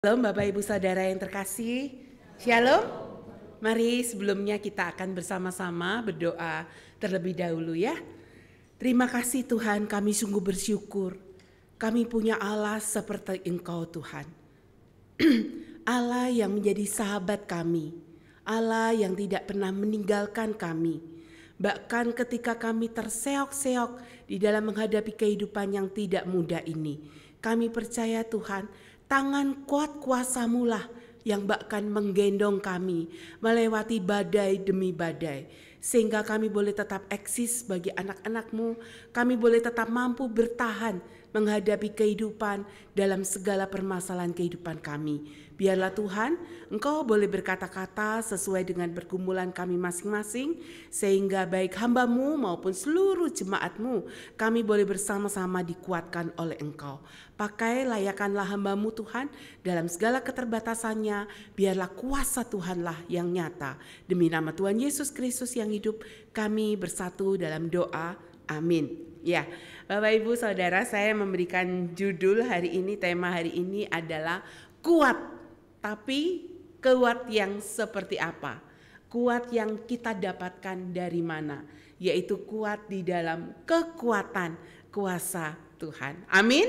Shalom Bapak Ibu Saudara yang terkasih, Shalom. Mari sebelumnya kita akan bersama-sama berdoa terlebih dahulu ya. Terima kasih Tuhan, kami sungguh bersyukur. Kami punya Allah seperti Engkau Tuhan. Allah yang menjadi sahabat kami. Allah yang tidak pernah meninggalkan kami. Bahkan ketika kami terseok-seok di dalam menghadapi kehidupan yang tidak mudah ini. Kami percaya Tuhan, tangan kuat kuasa-Mu lah yang bahkan menggendong kami melewati badai demi badai. Sehingga kami boleh tetap eksis bagi anak-anak-Mu. Kami boleh tetap mampu bertahan menghadapi kehidupan dalam segala permasalahan kehidupan kami. Biarlah Tuhan, Engkau boleh berkata-kata sesuai dengan pergumulan kami masing-masing. Sehingga baik hamba-Mu maupun seluruh jemaat-Mu, kami boleh bersama-sama dikuatkan oleh Engkau. Pakai layakanlah hamba-Mu Tuhan dalam segala keterbatasannya. Biarlah kuasa Tuhanlah yang nyata. Demi nama Tuhan Yesus Kristus yang hidup, kami bersatu dalam doa. Amin. Ya, Bapak Ibu Saudara, saya memberikan judul hari ini, tema hari ini adalah kuat. Tapi kuat yang seperti apa? Kuat yang kita dapatkan dari mana? Yaitu kuat di dalam kekuatan kuasa Tuhan. Amin.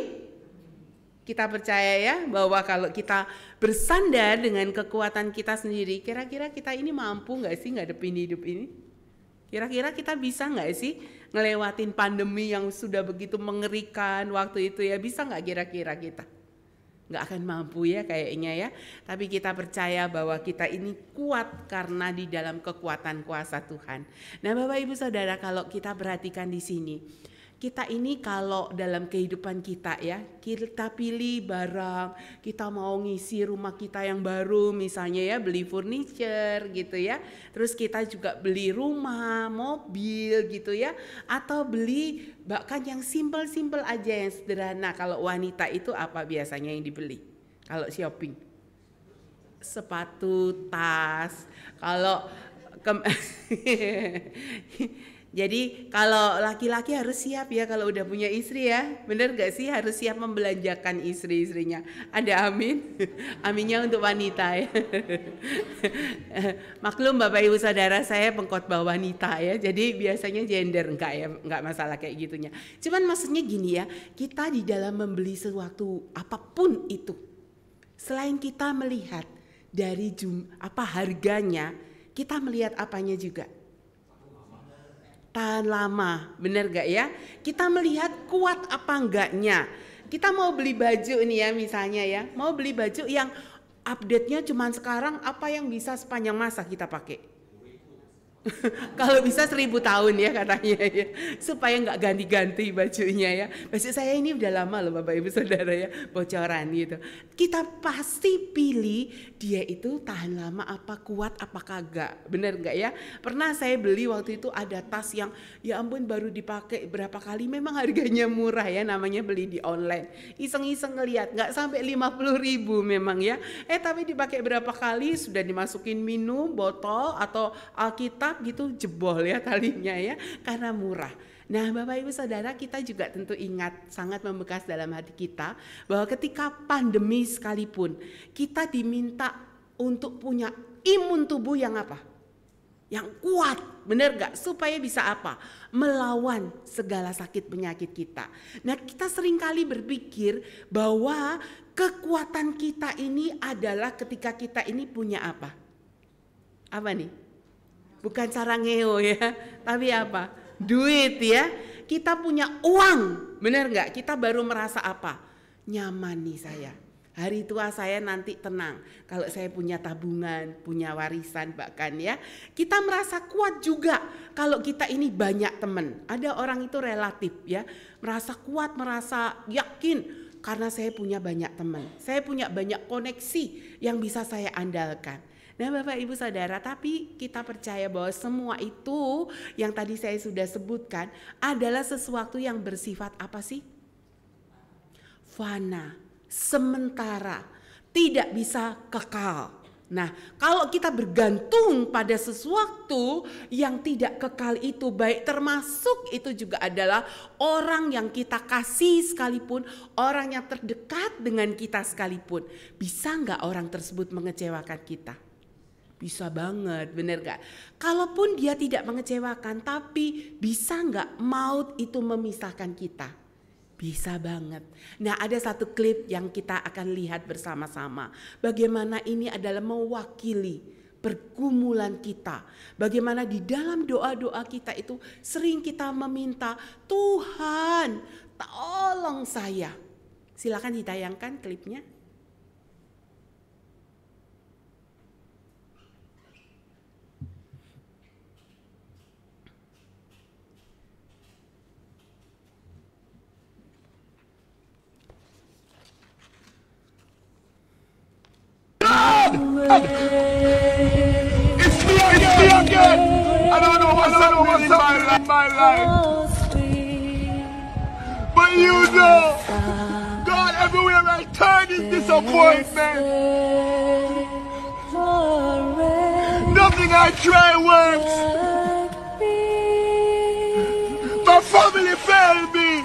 Kita percaya ya bahwa kalau kita bersandar dengan kekuatan kita sendiri, kira-kira kita ini mampu gak sih ngadepin hidup ini? Kira-kira kita bisa gak sih ngelewatin pandemi yang sudah begitu mengerikan waktu itu ya? Bisa gak kira-kira kita? Gak akan mampu ya kayaknya ya. Tapi kita percaya bahwa kita ini kuat karena di dalam kekuatan kuasa Tuhan. Nah Bapak Ibu Saudara, kalau kita perhatikan di sini, kita ini kalau dalam kehidupan kita ya, kita pilih barang, kita mau ngisi rumah kita yang baru misalnya ya, beli furniture gitu ya. Terus kita juga beli rumah, mobil gitu ya. Atau beli bahkan yang simple-simple aja yang sederhana. Kalau wanita itu apa biasanya yang dibeli? Kalau shopping? Sepatu, tas. Kalau jadi kalau laki-laki harus siap ya kalau udah punya istri ya. Bener gak sih, harus siap membelanjakan istri-istrinya. Ada amin? Aminnya untuk wanita ya. Maklum Bapak Ibu Saudara, saya pengkhotbah wanita ya. Jadi biasanya gender enggak ya, enggak masalah kayak gitunya. Cuman maksudnya gini ya, kita di dalam membeli sesuatu apapun itu, selain kita melihat dari harganya, kita melihat apanya juga. Tahan lama, bener gak ya? Kita melihat kuat apa enggaknya. Kita mau beli baju nih ya misalnya ya, mau beli baju yang update-nya cuman sekarang, apa yang bisa sepanjang masa kita pakai? Kalau bisa 1000 tahun ya katanya ya, supaya nggak ganti-ganti bajunya ya. Baju saya ini udah lama loh Bapak Ibu Saudara ya, bocoran gitu. Kita pasti pilih dia itu tahan lama apa, kuat apa kagak, bener nggak ya? Pernah saya beli waktu itu ada tas yang ya ampun baru dipakai berapa kali, memang harganya murah ya, namanya beli di online. Iseng-iseng ngeliat nggak sampai 50.000 memang ya. Tapi dipakai berapa kali sudah dimasukin minum, botol atau Alkitab gitu jebol ya talinya ya, karena murah. Nah Bapak Ibu Saudara, kita juga tentu ingat, sangat membekas dalam hati kita bahwa ketika pandemi sekalipun kita diminta untuk punya imun tubuh yang apa? Yang kuat, benar gak? Supaya bisa apa? Melawan segala sakit penyakit kita. Nah kita seringkali berpikir bahwa kekuatan kita ini adalah ketika kita ini punya apa? Apa nih? Bukan cara ngeo ya, tapi apa? Duit ya. Kita punya uang, benar nggak? Kita baru merasa apa? Nyaman nih saya. Hari tua saya nanti tenang. Kalau saya punya tabungan, punya warisan bahkan ya. Kita merasa kuat juga kalau kita ini banyak teman. Ada orang itu relatif ya, merasa kuat, merasa yakin karena saya punya banyak teman. Saya punya banyak koneksi yang bisa saya andalkan. Nah Bapak Ibu Saudara, tapi kita percaya bahwa semua itu yang tadi saya sudah sebutkan adalah sesuatu yang bersifat apa sih? Fana, sementara, tidak bisa kekal. Nah, kalau kita bergantung pada sesuatu yang tidak kekal itu, baik termasuk itu juga adalah orang yang kita kasih sekalipun, orang yang terdekat dengan kita sekalipun. Bisa nggak orang tersebut mengecewakan kita? Bisa banget, bener gak? Kalaupun dia tidak mengecewakan, tapi bisa nggak maut itu memisahkan kita? Bisa banget. Nah, ada satu klip yang kita akan lihat bersama-sama. Bagaimana ini adalah mewakili pergumulan kita. Bagaimana di dalam doa-doa kita itu sering kita meminta, Tuhan tolong saya. Silakan ditayangkan klipnya. It's me again. I don't know what's happening in my life. But you know, God, everywhere I turn is disappointment. Nothing I try works. My family failed me.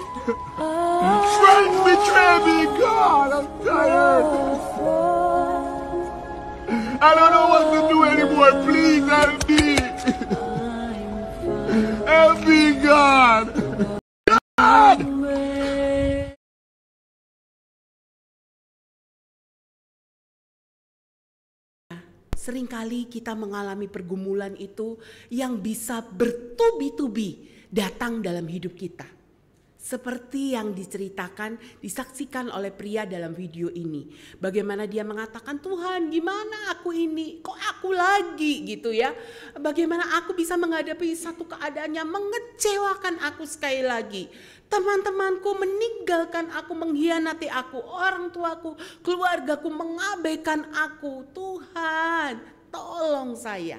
Friends betray me. God, I'm tired. I don't know what to do anymore. Please help me. Help me, God. God. Seringkali kita mengalami pergumulan itu yang bisa bertubi-tubi datang dalam hidup kita. Seperti yang diceritakan, disaksikan oleh pria dalam video ini. Bagaimana dia mengatakan, Tuhan gimana aku ini, kok aku lagi gitu ya. Bagaimana aku bisa menghadapi satu keadaan yang mengecewakan aku sekali lagi. Teman-temanku meninggalkan aku, mengkhianati aku, orang tuaku, keluargaku mengabaikan aku. Tuhan tolong saya.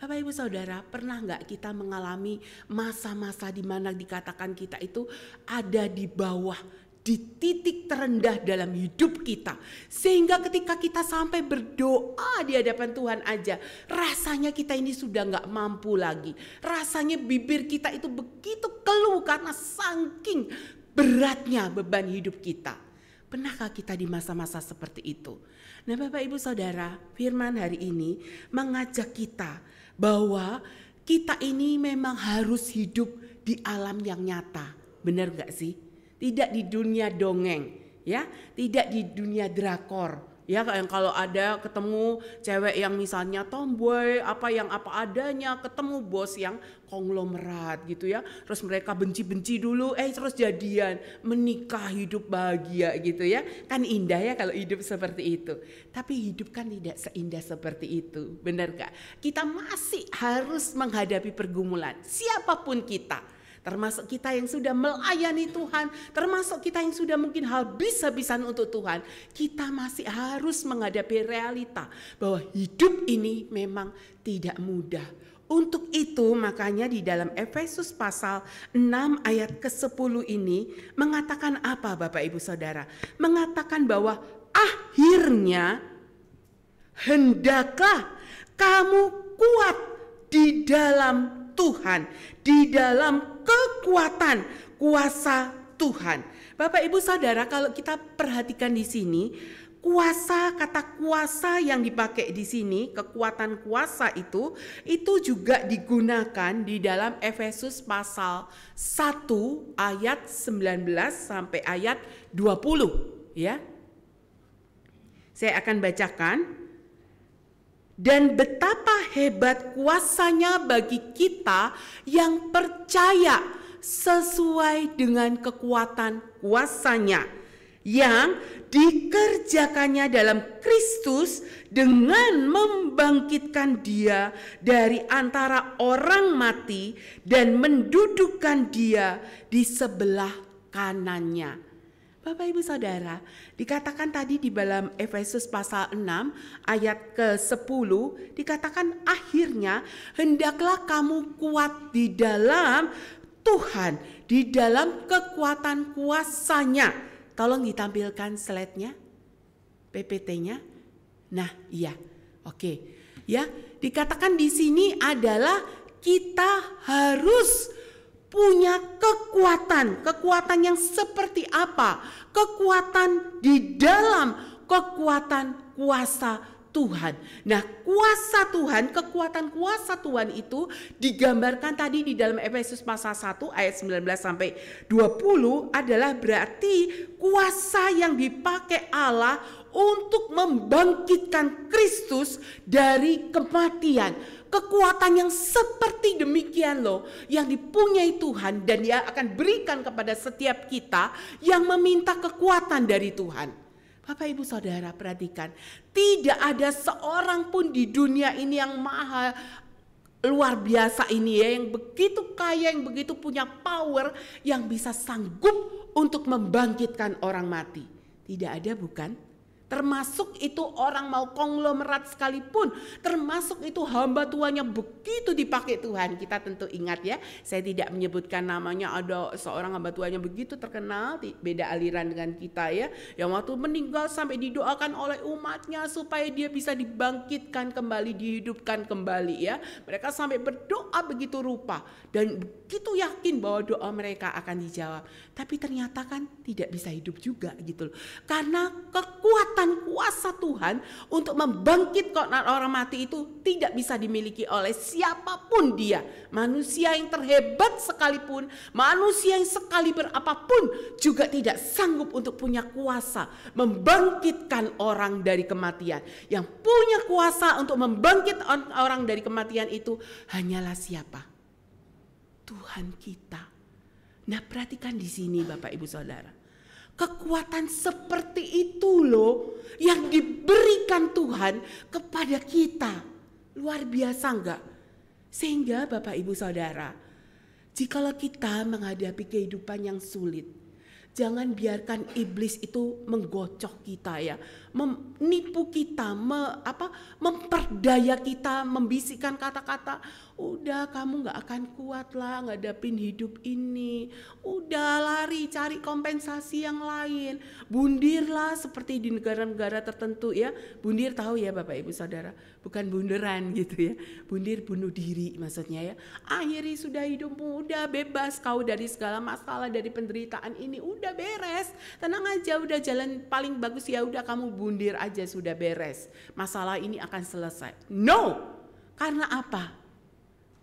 Bapak Ibu Saudara, pernah nggak kita mengalami masa-masa di mana dikatakan kita itu ada di bawah, di titik terendah dalam hidup kita. Sehingga ketika kita sampai berdoa di hadapan Tuhan aja, rasanya kita ini sudah nggak mampu lagi. Rasanya bibir kita itu begitu keluh karena saking beratnya beban hidup kita. Pernahkah kita di masa-masa seperti itu? Nah Bapak Ibu Saudara, firman hari ini mengajak kita bahwa kita ini memang harus hidup di alam yang nyata. Benar gak sih? Tidak di dunia dongeng, ya, tidak di dunia drakor. Ya, kalau ada ketemu cewek yang misalnya tomboy, apa adanya, ketemu bos yang konglomerat gitu ya. Terus mereka benci-benci dulu, terus jadian, menikah, hidup bahagia gitu ya. Kan indah ya kalau hidup seperti itu. Tapi hidup kan tidak seindah seperti itu. Benar gak? Kita masih harus menghadapi pergumulan, siapapun kita. Termasuk kita yang sudah melayani Tuhan, termasuk kita yang sudah mungkin habis-habisan untuk Tuhan. Kita masih harus menghadapi realita bahwa hidup ini memang tidak mudah. Untuk itu makanya di dalam Efesus pasal 6 ayat ke-10 ini mengatakan apa Bapak Ibu Saudara? Mengatakan bahwa akhirnya hendaklah kamu kuat di dalam Tuhan, di dalam kekuatan kuasa Tuhan. Bapak Ibu Saudara, kalau kita perhatikan di sini, kuasa, kata kuasa yang dipakai di sini, kekuatan kuasa itu juga digunakan di dalam Efesus pasal 1 ayat 19 sampai ayat 20 ya. Saya akan bacakan. Dan betapa hebat kuasanya bagi kita yang percaya sesuai dengan kekuatan kuasanya yang dikerjakannya dalam Kristus dengan membangkitkan dia dari antara orang mati dan mendudukkan dia di sebelah kanannya. Bapak Ibu Saudara, dikatakan tadi di dalam Efesus pasal 6 ayat ke-10 dikatakan akhirnya hendaklah kamu kuat di dalam Tuhan, di dalam kekuatan kuasanya. Tolong ditampilkan slide-nya, PPT-nya. Nah iya, Oke, ya, dikatakan di sini adalah kita harus punya kekuatan yang seperti apa? Kekuatan di dalam kekuatan kuasa Tuhan. Nah, kuasa Tuhan, kekuatan kuasa Tuhan itu digambarkan tadi di dalam Efesus pasal 1 ayat 19 sampai 20 adalah berarti kuasa yang dipakai Allah untuk membangkitkan Kristus dari kematian. Kekuatan yang seperti demikian loh yang dipunyai Tuhan, dan Dia akan berikan kepada setiap kita yang meminta kekuatan dari Tuhan. Bapak Ibu Saudara perhatikan, tidak ada seorang pun di dunia ini yang maha luar biasa ini ya, yang begitu kaya, yang begitu punya power, yang bisa sanggup untuk membangkitkan orang mati. Tidak ada, bukan? Termasuk itu orang mau konglomerat sekalipun, termasuk itu hamba Tuhan yang begitu dipakai Tuhan. Kita tentu ingat ya, saya tidak menyebutkan namanya, ada seorang hamba Tuhan yang begitu terkenal, beda aliran dengan kita ya, yang waktu meninggal sampai didoakan oleh umatnya supaya dia bisa dibangkitkan kembali, dihidupkan kembali ya. Mereka sampai berdoa begitu rupa dan begitu yakin bahwa doa mereka akan dijawab. Tapi ternyata kan tidak bisa hidup juga gitu loh. Karena kekuatan kuasa Tuhan untuk membangkitkan orang mati itu tidak bisa dimiliki oleh siapapun dia. Manusia yang terhebat sekalipun, manusia yang sekaliber apapun juga tidak sanggup untuk punya kuasa membangkitkan orang dari kematian. Yang punya kuasa untuk membangkitkan orang dari kematian itu hanyalah siapa? Tuhan kita. Nah, perhatikan di sini Bapak Ibu Saudara. Kekuatan seperti itu loh yang diberikan Tuhan kepada kita. Luar biasa enggak? Sehingga Bapak Ibu Saudara, jikalau kita menghadapi kehidupan yang sulit, jangan biarkan iblis itu menggocok kita ya, menipu kita, memperdaya kita, membisikkan kata-kata, udah kamu gak akan kuat lah ngadapin hidup ini, udah lari cari kompensasi yang lain, bundirlah seperti di negara-negara tertentu ya. Bundir tahu ya Bapak Ibu Saudara, bukan bunderan gitu ya, bundir bunuh diri maksudnya ya. Akhiri sudah hidupmu, udah bebas kau dari segala masalah, dari penderitaan ini, udah beres, tenang aja, udah jalan paling bagus ya, udah kamu bundir aja sudah beres, masalah ini akan selesai. No, karena apa?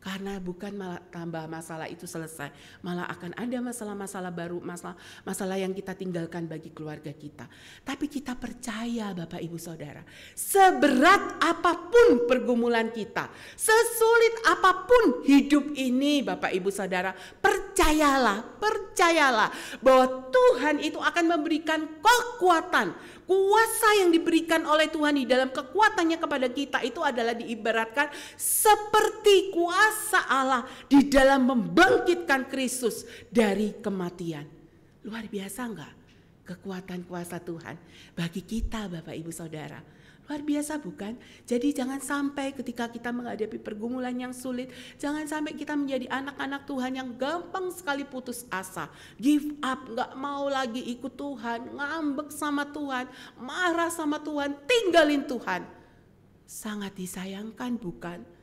Karena bukan malah tambah masalah itu selesai, malah akan ada masalah-masalah baru, masalah yang kita tinggalkan bagi keluarga kita. Tapi kita percaya Bapak Ibu Saudara, seberat apapun pergumulan kita, sesulit apapun hidup ini Bapak Ibu Saudara, percayalah bahwa Tuhan itu akan memberikan kekuatan. Kuasa yang diberikan oleh Tuhan di dalam kekuatannya kepada kita itu adalah diibaratkan seperti kuasa Allah di dalam membangkitkan Kristus dari kematian. Luar biasa enggak kekuatan kuasa Tuhan bagi kita Bapak Ibu Saudara? Luar biasa bukan? Jadi jangan sampai ketika kita menghadapi pergumulan yang sulit, jangan sampai kita menjadi anak-anak Tuhan yang gampang sekali putus asa, give up, gak mau lagi ikut Tuhan, ngambek sama Tuhan, marah sama Tuhan, tinggalin Tuhan. Sangat disayangkan bukan?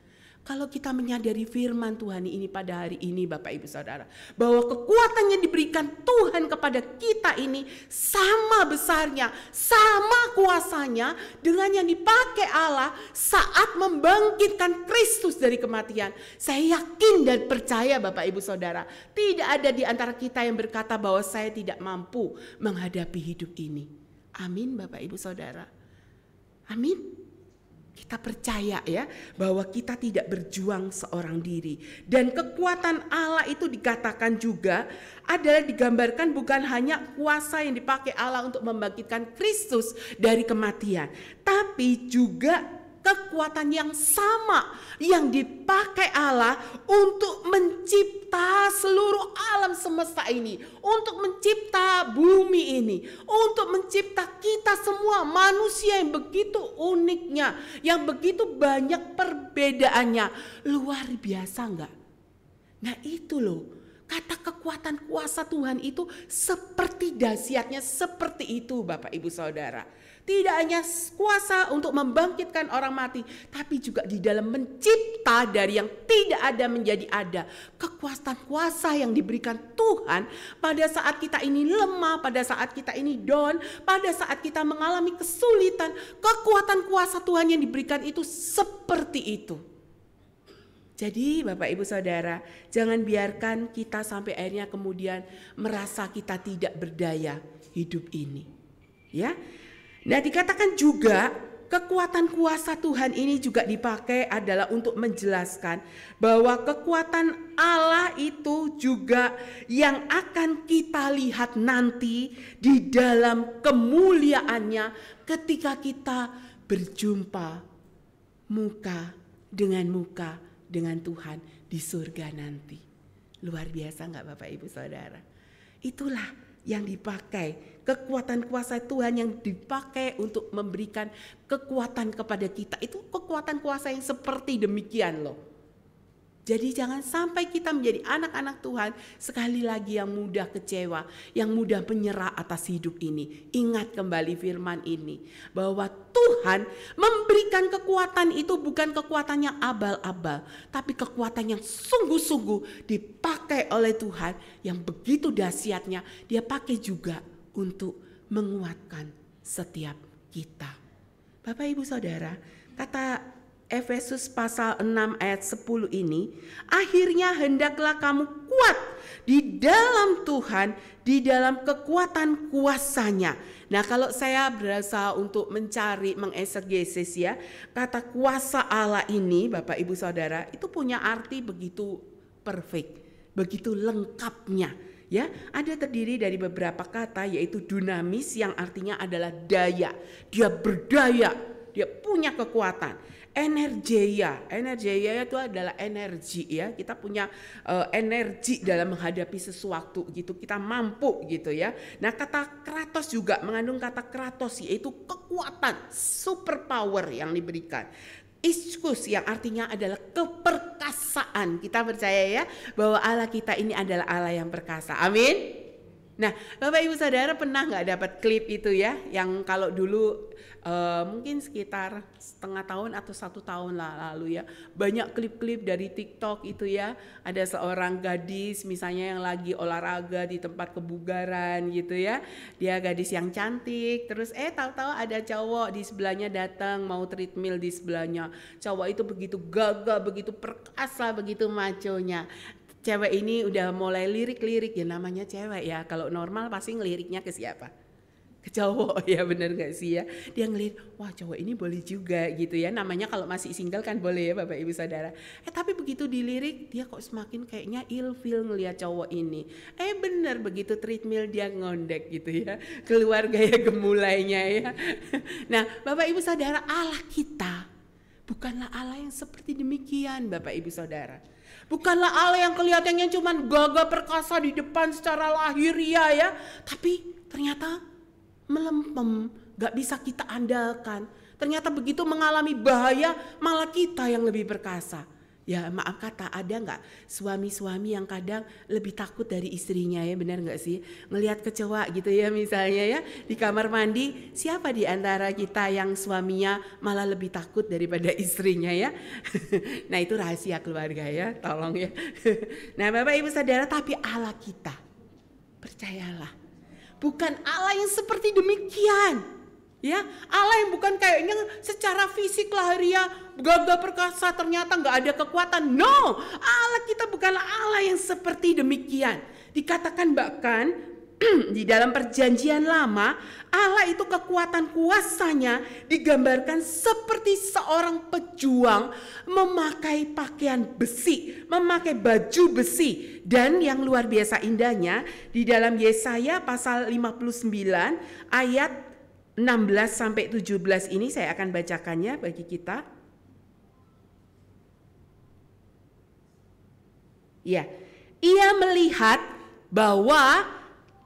Kalau kita menyadari firman Tuhan ini pada hari ini Bapak Ibu Saudara, bahwa kekuatan yang diberikan Tuhan kepada kita ini sama besarnya, sama kuasanya dengan yang dipakai Allah saat membangkitkan Kristus dari kematian. Saya yakin dan percaya Bapak Ibu Saudara, tidak ada di antara kita yang berkata bahwa saya tidak mampu menghadapi hidup ini. Amin Bapak Ibu Saudara. Amin. Kita percaya ya bahwa kita tidak berjuang seorang diri. Dan kekuatan Allah itu dikatakan juga adalah digambarkan bukan hanya kuasa yang dipakai Allah untuk membangkitkan Kristus dari kematian, tapi juga kekuatan yang sama yang dipakai Allah untuk mencipta seluruh alam semesta ini, untuk mencipta bumi ini, untuk mencipta kita semua manusia yang begitu uniknya, yang begitu banyak perbedaannya. Luar biasa enggak? Nah itu loh, kata kekuatan kuasa Tuhan itu seperti dahsyatnya seperti itu Bapak Ibu Saudara. Tidak hanya kuasa untuk membangkitkan orang mati, tapi juga di dalam mencipta dari yang tidak ada menjadi ada. Kekuatan kuasa yang diberikan Tuhan pada saat kita ini lemah, pada saat kita ini down, pada saat kita mengalami kesulitan. Kekuatan kuasa Tuhan yang diberikan itu seperti itu. Jadi Bapak Ibu Saudara, jangan biarkan kita sampai akhirnya kemudian merasa kita tidak berdaya hidup ini. Ya. Nah, dikatakan juga kekuatan kuasa Tuhan ini juga dipakai adalah untuk menjelaskan bahwa kekuatan Allah itu juga yang akan kita lihat nanti di dalam kemuliaannya ketika kita berjumpa muka dengan Tuhan di surga nanti. Luar biasa enggak Bapak Ibu Saudara? Itulah yang dipakai, kekuatan kuasa Tuhan yang dipakai untuk memberikan kekuatan kepada kita. Itu kekuatan kuasa yang seperti demikian loh. Jadi jangan sampai kita menjadi anak-anak Tuhan sekali lagi yang mudah kecewa, yang mudah menyerah atas hidup ini. Ingat kembali firman ini, bahwa Tuhan memberikan kekuatan itu bukan kekuatan yang abal-abal, tapi kekuatan yang sungguh-sungguh dipakai oleh Tuhan yang begitu dahsyatnya. Dia pakai juga untuk menguatkan setiap kita. Bapak Ibu Saudara, kata Efesus pasal 6 ayat 10 ini, akhirnya hendaklah kamu kuat di dalam Tuhan, di dalam kekuatan kuasanya. Nah, kalau saya berusaha untuk mencari, mengesegesis ya, kata kuasa Allah ini Bapak Ibu Saudara, itu punya arti begitu perfect, begitu lengkapnya. Ya, ada terdiri dari beberapa kata, yaitu dunamis yang artinya adalah daya. Dia berdaya, dia punya kekuatan. Energia itu adalah energi ya. Kita punya energi dalam menghadapi sesuatu gitu. Kita mampu gitu ya. Nah, kata kratos juga mengandung kata kratos, yaitu kekuatan, super power yang diberikan. Iskus yang artinya adalah keperkasaan. Kita percaya ya bahwa Allah kita ini adalah Allah yang perkasa. Amin. Nah, Bapak Ibu Saudara pernah nggak dapat klip itu ya, yang kalau dulu mungkin sekitar setengah tahun atau 1 tahun lalu ya, banyak klip-klip dari TikTok itu ya, ada seorang gadis misalnya yang lagi olahraga di tempat kebugaran gitu ya, dia gadis yang cantik, terus tahu-tahu ada cowok di sebelahnya datang mau treadmill di sebelahnya, cowok itu begitu gagah, begitu perkasa, begitu maconya. Cewek ini udah mulai lirik-lirik, ya namanya cewek ya, kalau normal pasti ngeliriknya ke siapa? Ke cowok ya, bener gak sih ya? Dia ngelirik, wah cowok ini boleh juga gitu ya, namanya kalau masih single kan boleh ya Bapak Ibu Saudara. Tapi begitu dilirik dia kok semakin kayaknya ilfil ngelihat cowok ini. Bener, begitu treadmill dia ngondek gitu ya, keluar gaya gemulainya ya. Nah Bapak Ibu Saudara, Allah kita bukanlah Allah yang seperti demikian Bapak Ibu Saudara. Bukanlah Allah yang kelihatannya cuma gagah perkasa di depan secara lahiriah ya, tapi ternyata melempem, gak bisa kita andalkan. Ternyata begitu mengalami bahaya malah kita yang lebih perkasa. Ya maaf kata, ada gak suami-suami yang kadang lebih takut dari istrinya ya, benar gak sih? Ngelihat kecoa gitu ya misalnya ya, di kamar mandi, siapa di antara kita yang suaminya malah lebih takut daripada istrinya ya? Nah itu rahasia keluarga ya, tolong ya. Nah Bapak Ibu Saudara, tapi Allah kita, percayalah, bukan Allah yang seperti demikian. Ya, Allah yang bukan kayaknya secara fisik lahiriah gagah perkasa ternyata nggak ada kekuatan. No, Allah kita bukanlah Allah yang seperti demikian. Dikatakan bahkan di dalam perjanjian lama, Allah itu kekuatan kuasanya digambarkan seperti seorang pejuang memakai pakaian besi, memakai baju besi. Dan yang luar biasa indahnya, di dalam Yesaya pasal 59 ayat 16 sampai 17 ini saya akan bacakannya bagi kita. Ya, ia melihat bahwa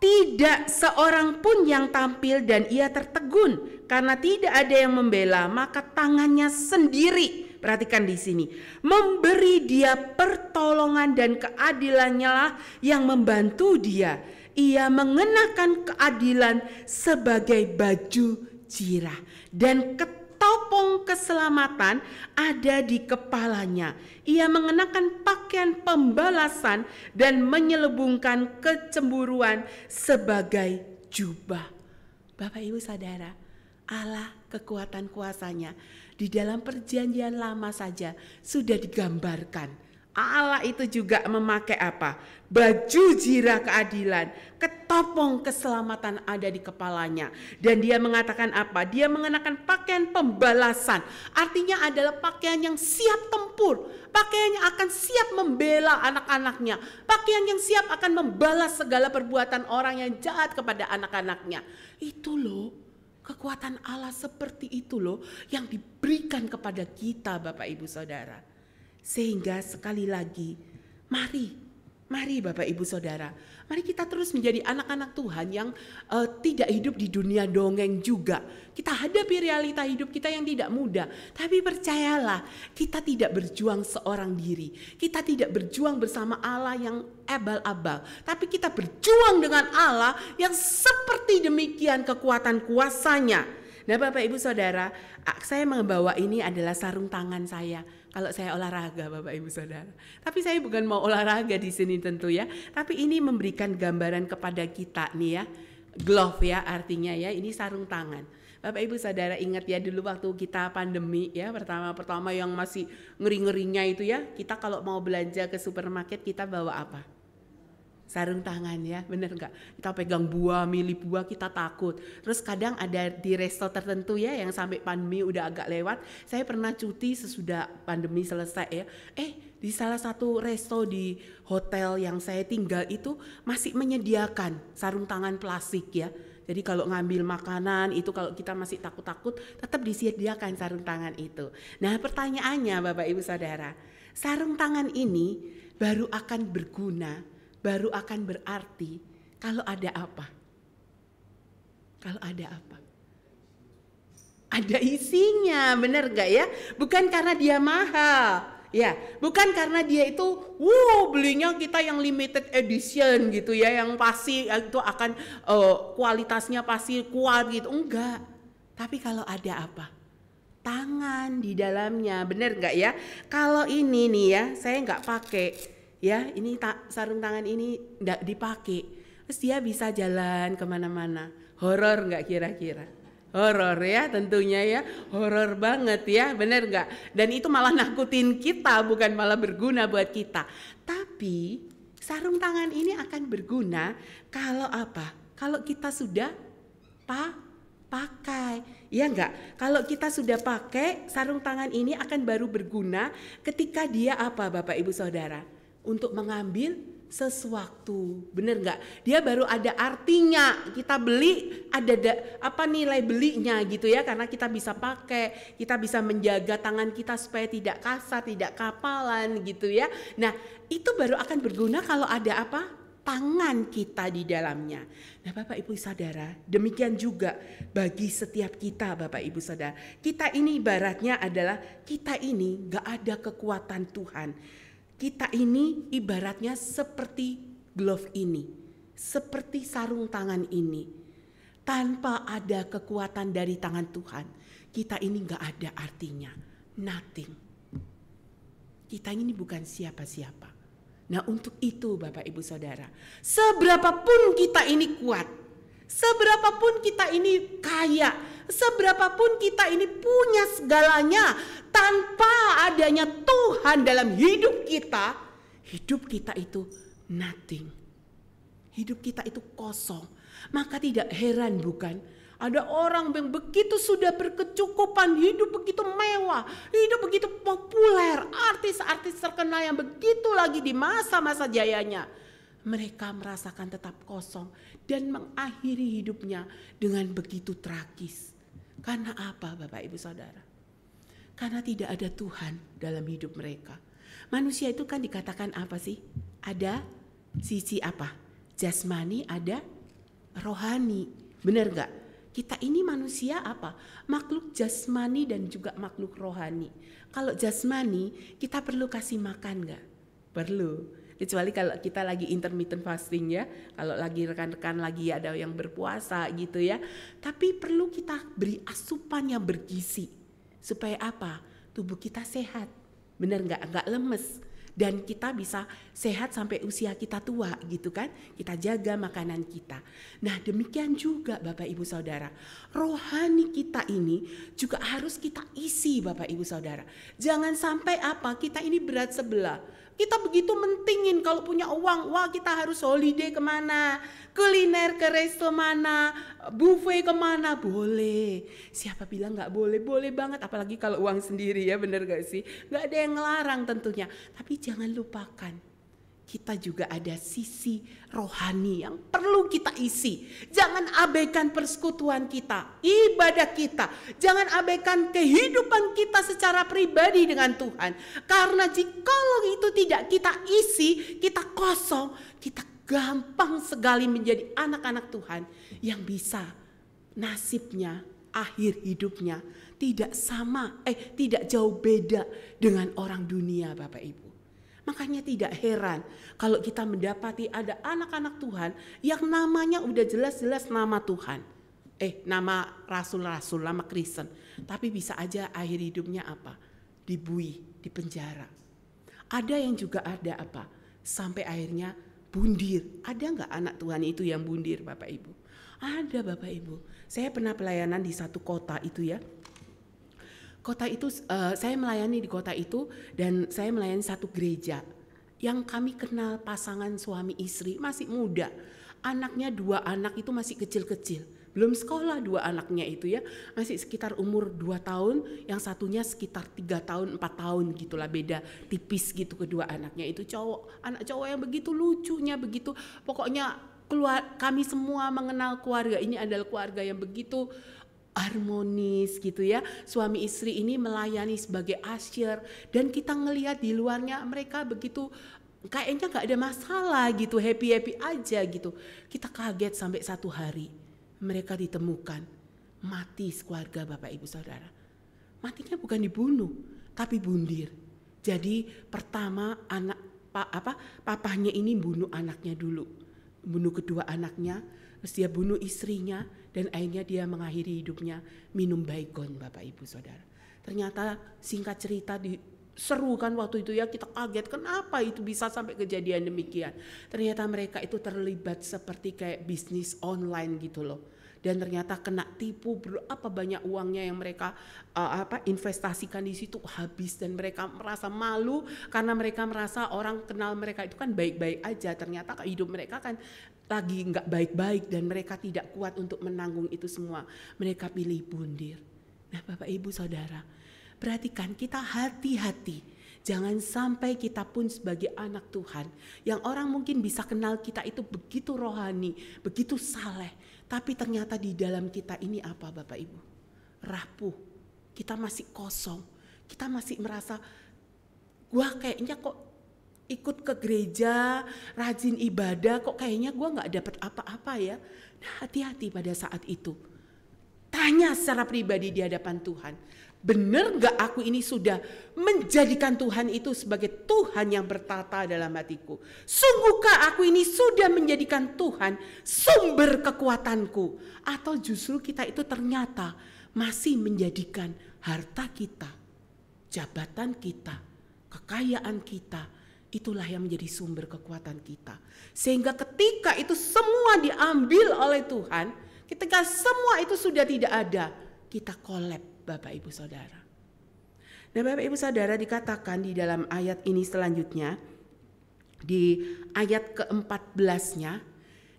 tidak seorang pun yang tampil dan ia tertegun karena tidak ada yang membela, maka tangannya sendiri, perhatikan di sini, memberi dia pertolongan dan keadilannya lah yang membantu dia. Ia mengenakan keadilan sebagai baju jirah dan ketopong keselamatan ada di kepalanya. Ia mengenakan pakaian pembalasan dan menyelubungkan kecemburuan sebagai jubah. Bapak Ibu Saudara, Allah kekuatan kuasanya di dalam perjanjian lama saja sudah digambarkan. Allah itu juga memakai apa? Baju jirah keadilan, ketopong keselamatan ada di kepalanya. Dan dia mengatakan apa? Dia mengenakan pakaian pembalasan. Artinya adalah pakaian yang siap tempur. Pakaian yang akan siap membela anak-anaknya. Pakaian yang siap akan membalas segala perbuatan orang yang jahat kepada anak-anaknya. Itu loh, kekuatan Allah seperti itu loh yang diberikan kepada kita Bapak Ibu Saudara. Sehingga sekali lagi, mari Bapak Ibu Saudara, mari kita terus menjadi anak-anak Tuhan yang tidak hidup di dunia dongeng juga. Kita hadapi realita hidup kita yang tidak mudah, tapi percayalah, kita tidak berjuang seorang diri. Kita tidak berjuang bersama Allah yang abal-abal, tapi kita berjuang dengan Allah yang seperti demikian kekuatan kuasanya. Nah Bapak Ibu Saudara, saya membawa ini adalah sarung tangan saya. Kalau saya olahraga Bapak Ibu Saudara. Tapi saya bukan mau olahraga di sini tentu ya. Tapi ini memberikan gambaran kepada kita nih ya. Glove ya artinya ya, ini sarung tangan. Bapak Ibu Saudara ingat ya dulu waktu kita pandemi ya, pertama yang masih ngeri-ngerinya itu ya. Kita kalau mau belanja ke supermarket kita bawa apa? Sarung tangan ya, bener nggak? Kita pegang buah, milih buah kita takut. Terus kadang ada di resto tertentu ya yang sampai pandemi udah agak lewat. Saya pernah cuti sesudah pandemi selesai ya. Di salah satu resto di hotel yang saya tinggal itu masih menyediakan sarung tangan plastik ya. Jadi kalau ngambil makanan itu kalau kita masih takut-takut tetap disediakan sarung tangan itu. Nah pertanyaannya Bapak Ibu Saudara, sarung tangan ini baru akan berguna, baru akan berarti kalau ada apa? Kalau ada apa? Ada isinya, benar gak ya? Bukan karena dia mahal, ya. Bukan karena dia itu, belinya kita yang limited edition gitu ya, yang pasti itu akan kualitasnya pasti kuat gitu. Enggak. Tapi kalau ada apa? Tangan di dalamnya, benar gak ya? Kalau ini nih ya, saya nggak pakai. Ya, ini sarung tangan ini enggak dipakai. Terus dia bisa jalan kemana-mana. Horor enggak kira-kira? Horor ya tentunya ya. Horor banget ya, bener enggak? Dan itu malah nakutin kita, bukan malah berguna buat kita. Tapi sarung tangan ini akan berguna kalau apa? Kalau kita sudah pakai. Ya enggak? Kalau kita sudah pakai, sarung tangan ini akan baru berguna ketika dia apa Bapak Ibu Saudara? Untuk mengambil sesuatu, bener nggak? Dia baru ada artinya. Kita beli ada apa nilai belinya gitu ya, karena kita bisa pakai, kita bisa menjaga tangan kita supaya tidak kasar, tidak kapalan gitu ya. Nah itu baru akan berguna kalau ada apa? Tangan kita di dalamnya. Nah Bapak Ibu Saudara, demikian juga bagi setiap kita Bapak Ibu Saudara. Kita ini ibaratnya adalah kita ini nggak ada kekuatan Tuhan. Kita ini ibaratnya seperti glove ini, seperti sarung tangan ini. Tanpa ada kekuatan dari tangan Tuhan, kita ini gak ada artinya, nothing. Kita ini bukan siapa-siapa. Nah untuk itu Bapak Ibu Saudara, seberapapun kita ini kuat, seberapapun kita ini kaya, seberapapun kita ini punya segalanya, tanpa adanya Tuhan dalam hidup kita itu nothing. Hidup kita itu kosong. Maka tidak heran bukan? Ada orang yang begitu sudah berkecukupan, hidup begitu mewah, hidup begitu populer, artis-artis terkenal yang begitu lagi di masa-masa jayanya. Mereka merasakan tetap kosong dan mengakhiri hidupnya dengan begitu tragis. Karena apa Bapak Ibu Saudara? Karena tidak ada Tuhan dalam hidup mereka. Manusia itu kan dikatakan apa sih? Ada sisi apa? Jasmani, ada rohani. Benar gak? Kita ini manusia apa? Makhluk jasmani dan juga makhluk rohani. Kalau jasmani kita perlu kasih makan gak? Perlu. Kecuali kalau kita lagi intermittent fasting ya, kalau lagi rekan-rekan lagi ada yang berpuasa gitu ya. Tapi perlu kita beri asupan yang bergizi. Supaya apa? Tubuh kita sehat. Benar nggak lemes. Dan kita bisa sehat sampai usia kita tua gitu kan. Kita jaga makanan kita. Nah demikian juga Bapak Ibu Saudara. Rohani kita ini juga harus kita isi Bapak Ibu Saudara. Jangan sampai apa, kita ini berat sebelah. Kita begitu mentingin kalau punya uang, wah kita harus holiday kemana, kuliner ke resto mana, buffet kemana, boleh. Siapa bilang gak boleh? Boleh banget, apalagi kalau uang sendiri ya, bener gak sih? Gak ada yang ngelarang tentunya, tapi jangan lupakan. Kita juga ada sisi rohani yang perlu kita isi. Jangan abaikan persekutuan kita, ibadah kita. Jangan abaikan kehidupan kita secara pribadi dengan Tuhan. Karena jikalau itu tidak kita isi, kita kosong, kita gampang sekali menjadi anak-anak Tuhan yang bisa nasibnya, akhir hidupnya tidak sama, tidak jauh beda dengan orang dunia Bapak Ibu. Makanya tidak heran kalau kita mendapati ada anak-anak Tuhan yang namanya udah jelas-jelas nama Tuhan. Nama rasul-rasul, nama Kristen. Tapi bisa aja akhir hidupnya apa? Dibui, dipenjara. Ada yang juga ada apa? Sampai akhirnya bundir. Ada nggak anak Tuhan itu yang bundir Bapak Ibu? Ada Bapak Ibu. Saya pernah pelayanan di satu kota itu ya. Kota itu, saya melayani di kota itu dan saya melayani satu gereja yang kami kenal pasangan suami istri masih muda. Anaknya 2 anak itu masih kecil-kecil, belum sekolah 2 anaknya itu ya, masih sekitar umur 2 tahun, yang satunya sekitar 3 tahun, 4 tahun gitulah, beda tipis gitu kedua anaknya itu anak cowok yang begitu lucunya, begitu pokoknya kami semua mengenal keluarga ini adalah keluarga yang begitu harmonis gitu ya. Suami istri ini melayani sebagai usher dan kita ngelihat di luarnya mereka begitu kayaknya gak ada masalah gitu, happy-happy aja gitu. Kita kaget sampai satu hari mereka ditemukan mati sekeluarga Bapak Ibu Saudara. Matinya bukan dibunuh tapi bundir. Jadi pertama papahnya ini bunuh anaknya dulu, bunuh kedua anaknya, terus dia bunuh istrinya, dan akhirnya dia mengakhiri hidupnya minum baygon Bapak Ibu Saudara. Ternyata singkat cerita seru kan waktu itu ya, kita kaget kenapa itu bisa sampai kejadian demikian. Ternyata mereka itu terlibat seperti kayak bisnis online gitu loh. Dan ternyata kena tipu, berapa banyak uangnya yang mereka investasikan di situ habis, dan mereka merasa malu karena mereka merasa orang kenal mereka itu kan baik-baik aja. Ternyata hidup mereka kan lagi nggak baik-baik dan mereka tidak kuat untuk menanggung itu semua. Mereka pilih bundir. Nah Bapak Ibu Saudara, perhatikan kita hati-hati. Jangan sampai kita pun sebagai anak Tuhan yang orang mungkin bisa kenal kita itu begitu rohani, begitu saleh, tapi ternyata di dalam kita ini apa Bapak Ibu? Rapuh, kita masih kosong, kita masih merasa gua kayaknya kok ikut ke gereja, rajin ibadah, kok kayaknya gue gak dapat apa-apa ya. Nah, hati-hati pada saat itu. Tanya secara pribadi di hadapan Tuhan. Benar gak aku ini sudah menjadikan Tuhan itu sebagai Tuhan yang bertata dalam hatiku? Sungguhkah aku ini sudah menjadikan Tuhan sumber kekuatanku? Atau justru kita itu ternyata masih menjadikan harta kita, jabatan kita, kekayaan kita, itulah yang menjadi sumber kekuatan kita. Sehingga ketika itu semua diambil oleh Tuhan, ketika semua itu sudah tidak ada, kita kolab Bapak Ibu Saudara. Nah Bapak Ibu Saudara, dikatakan di dalam ayat ini selanjutnya, di ayat ke-14-nya,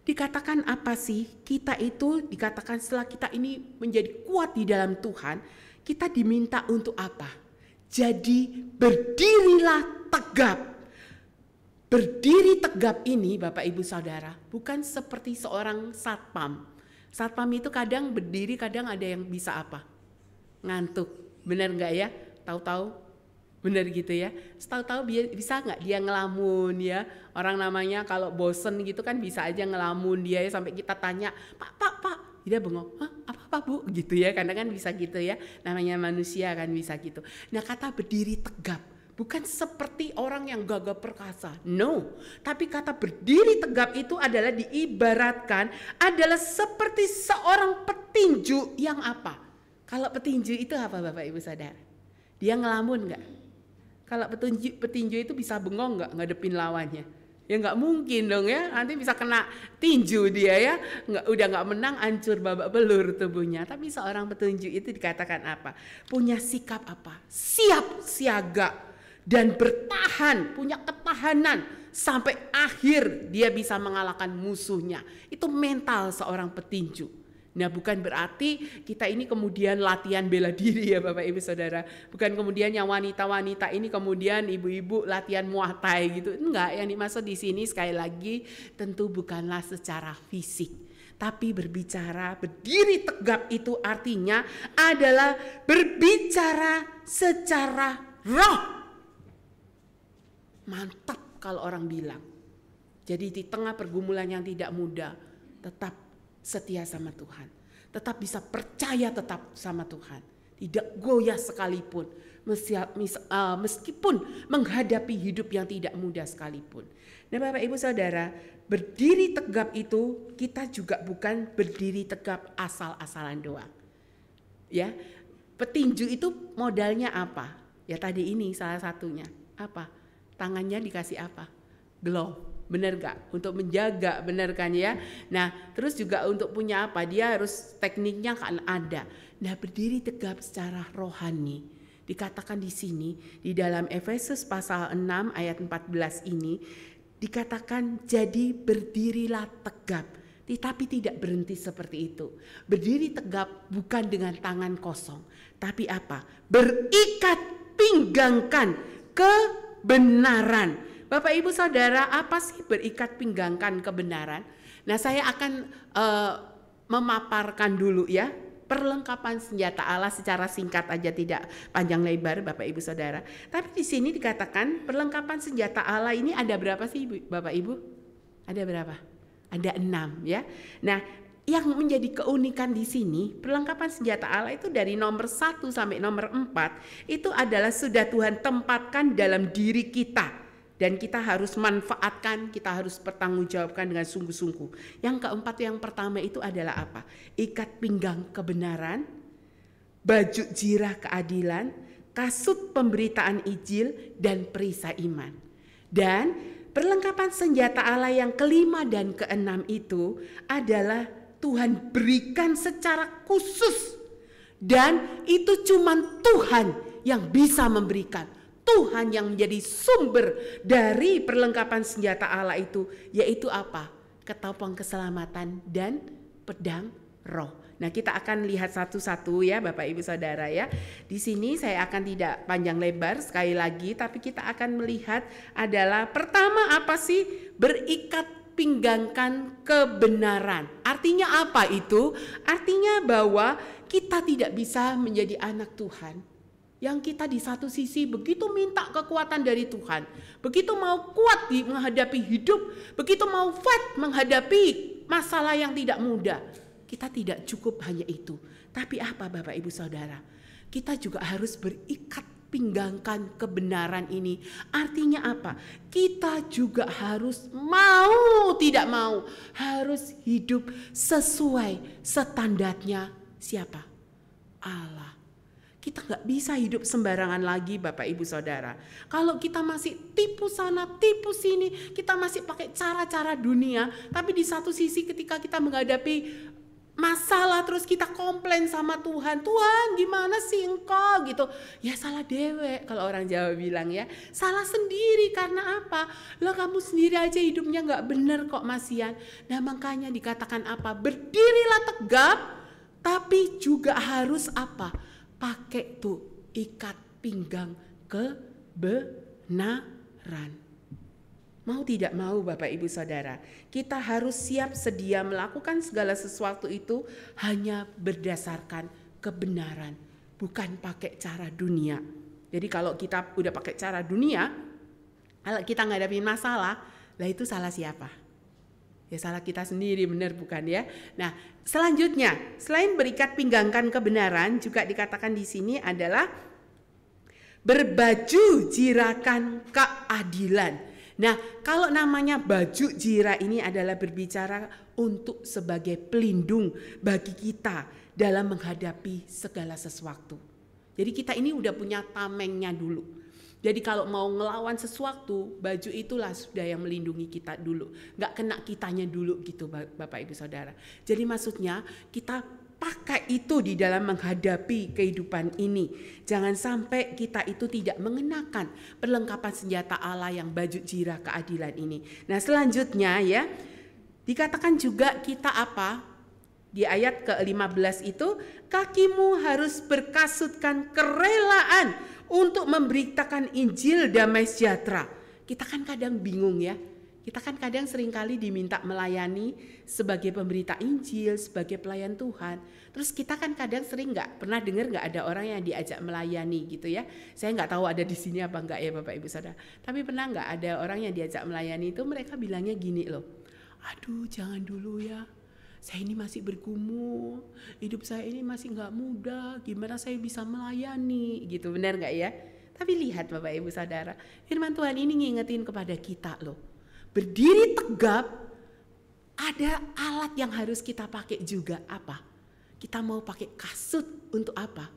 dikatakan apa sih? Kita itu dikatakan setelah kita ini menjadi kuat di dalam Tuhan, kita diminta untuk apa? Jadi berdirilah tegap. Berdiri tegap ini Bapak Ibu Saudara bukan seperti seorang satpam. Satpam itu kadang berdiri, kadang ada yang bisa apa? Ngantuk. Benar nggak ya? Tahu-tahu benar gitu ya. Tahu-tahu bisa nggak dia ngelamun ya? Orang namanya kalau bosen gitu kan bisa aja ngelamun dia ya, sampai kita tanya, Pak. Dia bengong, apa Bu? Gitu ya, kadang kan bisa gitu ya. Namanya manusia kan bisa gitu. Nah kata berdiri tegap Bukan seperti orang yang gagah perkasa. No. Tapi kata berdiri tegap itu adalah diibaratkan adalah seperti seorang petinju yang apa? Kalau petinju itu apa Bapak Ibu Saudara? Dia ngelamun enggak? Kalau petinju itu bisa bengong enggak ngadepin lawannya? Ya nggak mungkin dong ya, nanti bisa kena tinju dia ya, udah nggak menang, hancur babak belur tubuhnya. Tapi seorang petinju itu dikatakan apa? Punya sikap apa? Siap siaga dan bertahan, punya ketahanan sampai akhir dia bisa mengalahkan musuhnya. Itu mental seorang petinju. Nah, bukan berarti kita ini kemudian latihan bela diri ya Bapak Ibu Saudara. Bukan kemudian yang wanita-wanita ini kemudian ibu-ibu latihan muay thai gitu. Enggak, yang dimaksud di sini sekali lagi tentu bukanlah secara fisik. Tapi berbicara berdiri tegap itu artinya adalah berbicara secara roh. Mantap kalau orang bilang. Jadi di tengah pergumulan yang tidak mudah tetap setia sama Tuhan, tetap bisa percaya tetap sama Tuhan, tidak goyah sekalipun, meskipun menghadapi hidup yang tidak mudah sekalipun. Nah Bapak Ibu Saudara, berdiri tegap itu kita juga bukan berdiri tegap asal-asalan doang. Ya, petinju itu modalnya apa? Ya tadi ini salah satunya apa? Tangannya dikasih apa? Glove. Benar gak? Untuk menjaga, benar kan ya? Nah terus juga untuk punya apa? Dia harus tekniknya kan ada. Nah berdiri tegap secara rohani. Dikatakan di sini, di dalam Efesus pasal 6 ayat 14 ini, dikatakan jadi berdirilah tegap. Tetapi tidak berhenti seperti itu. Berdiri tegap bukan dengan tangan kosong. Tapi apa? Berikat pinggangkan kebenaran. Bapak Ibu Saudara, apa sih berikat pinggangkan kebenaran? Nah saya akan memaparkan dulu ya perlengkapan senjata Allah secara singkat aja, tidak panjang lebar Bapak Ibu Saudara. Tapi di sini dikatakan perlengkapan senjata Allah ini ada berapa sih Bapak Ibu? Ada berapa? Ada 6 ya. Nah yang menjadi keunikan di sini perlengkapan senjata Allah itu dari nomor 1 sampai nomor 4 itu adalah sudah Tuhan tempatkan dalam diri kita. Dan kita harus manfaatkan, kita harus bertanggungjawabkan dengan sungguh-sungguh. Yang keempat, yang pertama itu adalah apa? Ikat pinggang kebenaran, baju jirah keadilan, kasut pemberitaan Injil, dan perisai iman. Dan perlengkapan senjata Allah yang kelima dan keenam itu adalah Tuhan berikan secara khusus. Dan itu cuma Tuhan yang bisa memberikan. Tuhan yang menjadi sumber dari perlengkapan senjata Allah itu, yaitu apa? Ketopong keselamatan dan pedang roh. Nah kita akan lihat satu-satu ya Bapak Ibu Saudara ya. Di sini saya akan tidak panjang lebar sekali lagi, tapi kita akan melihat adalah pertama apa sih? Berikat pinggangkan kebenaran. Artinya apa itu? Artinya bahwa kita tidak bisa menjadi anak Tuhan yang kita di satu sisi begitu minta kekuatan dari Tuhan, begitu mau kuat menghadapi hidup, begitu mau fight menghadapi masalah yang tidak mudah. Kita tidak cukup hanya itu. Tapi apa Bapak Ibu Saudara? Kita juga harus berikat pinggangkan kebenaran ini. Artinya apa? Kita juga harus mau tidak mau, harus hidup sesuai standarnya siapa? Allah. Kita nggak bisa hidup sembarangan lagi Bapak Ibu Saudara. Kalau kita masih tipu sana, tipu sini, kita masih pakai cara-cara dunia. Tapi di satu sisi ketika kita menghadapi masalah terus kita komplain sama Tuhan. Tuhan gimana sih engkau gitu. Ya salah dewek kalau orang Jawa bilang ya. Salah sendiri karena apa? Lah kamu sendiri aja hidupnya nggak bener kok masian. Nah makanya dikatakan apa? Berdirilah tegap tapi juga harus apa? Pakai tuh ikat pinggang kebenaran. Mau tidak mau Bapak Ibu Saudara, kita harus siap sedia melakukan segala sesuatu itu hanya berdasarkan kebenaran, bukan pakai cara dunia. Jadi kalau kita udah pakai cara dunia, kalau kita ngadapin masalah, lah itu salah siapa? Ya salah kita sendiri, benar bukan ya? Nah, selanjutnya selain berikat pinggangkan kebenaran juga dikatakan di sini adalah berbaju jirakan keadilan. Nah, kalau namanya baju jira ini adalah berbicara untuk sebagai pelindung bagi kita dalam menghadapi segala sesuatu. Jadi kita ini udah punya tamengnya dulu. Jadi kalau mau ngelawan sesuatu, baju itulah sudah yang melindungi kita dulu. Nggak kena kitanya dulu gitu Bapak Ibu Saudara. Jadi maksudnya kita pakai itu di dalam menghadapi kehidupan ini. Jangan sampai kita itu tidak mengenakan perlengkapan senjata Allah yang baju jirah keadilan ini. Nah selanjutnya ya, dikatakan juga kita apa? Di ayat ke-15 itu, kakimu harus berkasutkan kerelaan untuk memberitakan Injil damai sejahtera. Kita kan kadang bingung ya. Kita kan kadang seringkali diminta melayani sebagai pemberita Injil, sebagai pelayan Tuhan. Terus kita kan kadang sering pernah dengar ada orang yang diajak melayani gitu ya. Saya nggak tahu ada di sini apa enggak ya Bapak Ibu Saudara. Tapi pernah nggak ada orang yang diajak melayani itu mereka bilangnya gini loh. Aduh jangan dulu ya. Saya ini masih bergumul, hidup saya ini masih nggak mudah. Gimana saya bisa melayani gitu, benar nggak ya? Tapi lihat Bapak Ibu Saudara, firman Tuhan ini ngingetin kepada kita loh. Berdiri tegap, ada alat yang harus kita pakai juga. Apa? Kita mau pakai kasut untuk apa?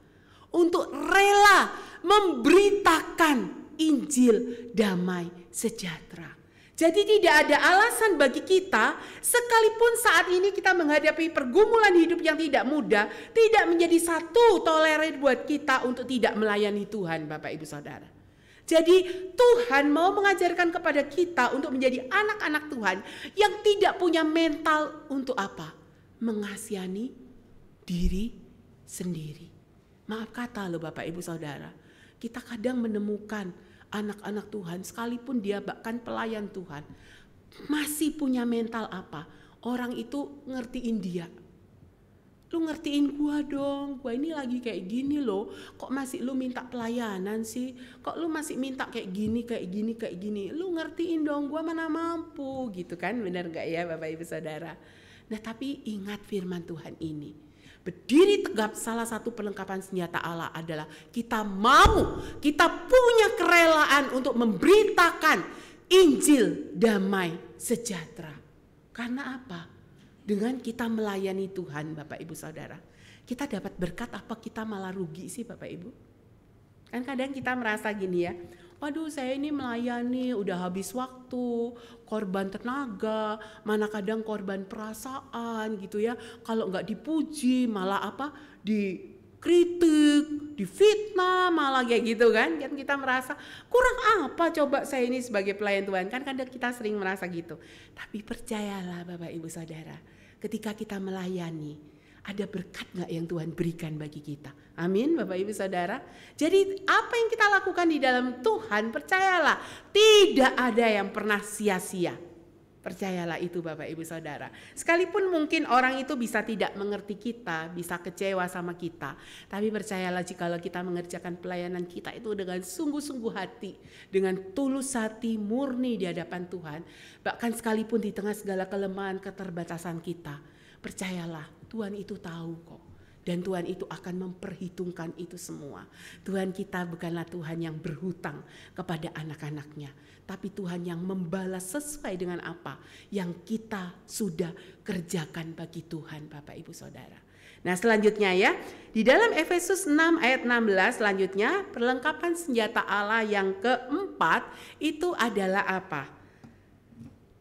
Untuk rela memberitakan Injil damai sejahtera. Jadi tidak ada alasan bagi kita, sekalipun saat ini kita menghadapi pergumulan hidup yang tidak mudah, tidak menjadi satu toleran buat kita untuk tidak melayani Tuhan Bapak Ibu Saudara. Jadi Tuhan mau mengajarkan kepada kita untuk menjadi anak-anak Tuhan yang tidak punya mental untuk apa? Mengasihani diri sendiri. Maaf kata loh Bapak Ibu Saudara, kita kadang menemukan anak-anak Tuhan sekalipun dia bahkan pelayan Tuhan masih punya mental apa? Orang itu ngertiin dia. Lu ngertiin gua dong, gua ini lagi kayak gini loh. Kok masih lu minta pelayanan sih? Kok lu masih minta kayak gini, kayak gini, kayak gini? Lu ngertiin dong, gua mana mampu gitu kan, benar gak ya Bapak Ibu Saudara? Nah tapi ingat firman Tuhan ini. Berdiri tegap salah satu perlengkapan senjata Allah adalah kita punya kerelaan untuk memberitakan Injil damai sejahtera. Karena apa? Dengan kita melayani Tuhan Bapak Ibu Saudara, kita dapat berkat apa kita malah rugi sih Bapak Ibu? Kan kadang kita merasa gini ya, waduh saya ini melayani udah habis waktu, korban tenaga, mana kadang korban perasaan gitu ya. Kalau nggak dipuji malah apa? Dikritik, difitnah malah kayak gitu kan. Kan kita merasa kurang apa coba saya ini sebagai pelayan Tuhan. Kan kadang kita sering merasa gitu. Tapi percayalah Bapak Ibu Saudara, ketika kita melayani, ada berkat gak yang Tuhan berikan bagi kita? Amin Bapak Ibu Saudara. Jadi apa yang kita lakukan di dalam Tuhan, percayalah tidak ada yang pernah sia-sia. Percayalah itu Bapak Ibu Saudara. Sekalipun mungkin orang itu bisa tidak mengerti kita, bisa kecewa sama kita. Tapi percayalah jikalau kita mengerjakan pelayanan kita itu dengan sungguh-sungguh hati, dengan tulus hati, murni di hadapan Tuhan. Bahkan sekalipun di tengah segala kelemahan, keterbatasan kita, percayalah Tuhan itu tahu kok. Dan Tuhan itu akan memperhitungkan itu semua. Tuhan kita bukanlah Tuhan yang berhutang kepada anak-anaknya. Tapi Tuhan yang membalas sesuai dengan apa yang kita sudah kerjakan bagi Tuhan Bapak Ibu Saudara. Nah selanjutnya ya, di dalam Efesus 6 ayat 16 selanjutnya, perlengkapan senjata Allah yang keempat itu adalah apa?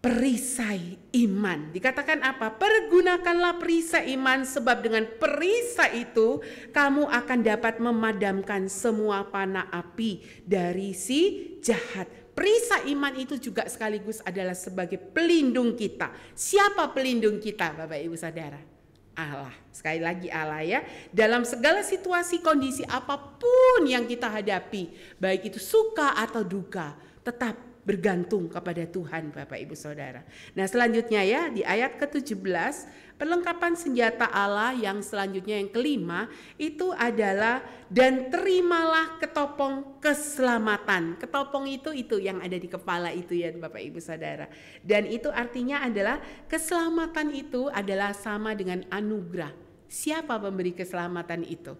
Perisai iman. Dikatakan apa? Pergunakanlah perisai iman, sebab dengan perisai itu kamu akan dapat memadamkan semua panah api dari si jahat. Perisai iman itu juga sekaligus adalah sebagai pelindung kita. Siapa pelindung kita Bapak Ibu Saudara? Allah. Sekali lagi Allah ya. Dalam segala situasi kondisi apapun yang kita hadapi, baik itu suka atau duka, tetap bergantung kepada Tuhan Bapak Ibu Saudara. Nah selanjutnya ya, di ayat ke-17, perlengkapan senjata Allah yang selanjutnya yang kelima itu adalah dan terimalah ketopong keselamatan. Ketopong itu yang ada di kepala itu ya Bapak Ibu Saudara. Dan itu artinya adalah keselamatan itu adalah sama dengan anugerah. Siapa pemberi keselamatan itu?